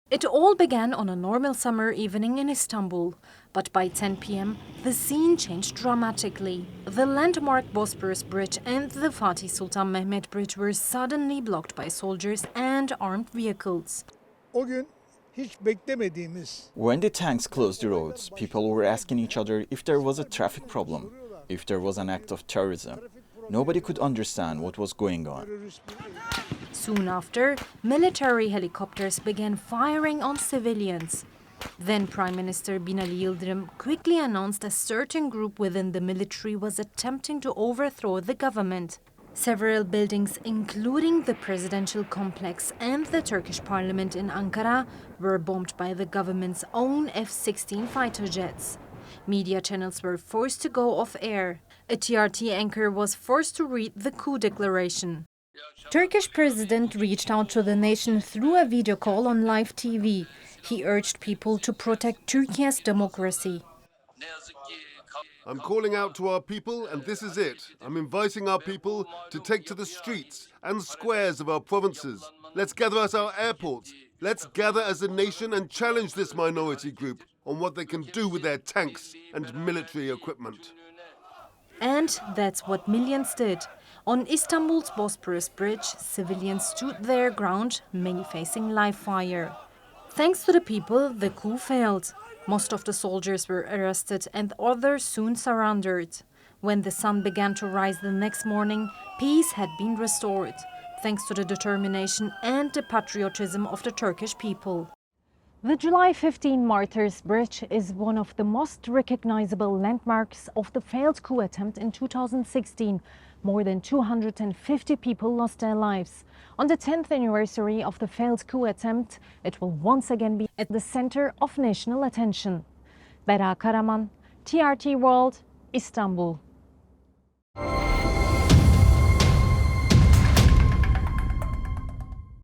It all began on a normal summer evening in Istanbul, but by 10 p.m. the scene changed dramatically. The landmark Bosporus Bridge and the Fatih Sultan Mehmet Bridge were suddenly blocked by soldiers and armed vehicles. O gün hiç beklemediğimiz When the tanks closed the roads, people were asking each other if there was a traffic problem, if there was an act of terrorism. Nobody could understand what was going on. Soon after, military helicopters began firing on civilians. Then Prime Minister Binali Yıldırım quickly announced a certain group within the military was attempting to overthrow the government. Several buildings, including the presidential complex and the Turkish parliament in Ankara, were bombed by the government's own F-16 fighter jets. Media channels were forced to go off air. A TRT anchor was forced to read the coup declaration. Turkish president reached out to the nation through a video call on live TV. He urged people to protect Turkey's democracy. I'm calling out to our people, and this is it. I'm inviting our people to take to the streets and squares of our provinces. Let's gather at our airports. Let's gather as a nation and challenge this minority group on what they can do with their tanks and military equipment. And that's what millions did. On Istanbul's Bosporus Bridge, civilians stood their ground, many facing live fire. Thanks to the people, the coup failed. Most of the soldiers were arrested and others soon surrendered. When the sun began to rise the next morning, peace had been restored, thanks to the determination and the patriotism of the Turkish people. The July 15 Martyrs Bridge is one of the most recognizable landmarks of the failed coup attempt in 2016. More than 250 people lost their lives. On the 10th anniversary of the failed coup attempt, it will once again be at the center of national attention. Bera Karaman, TRT World, Istanbul.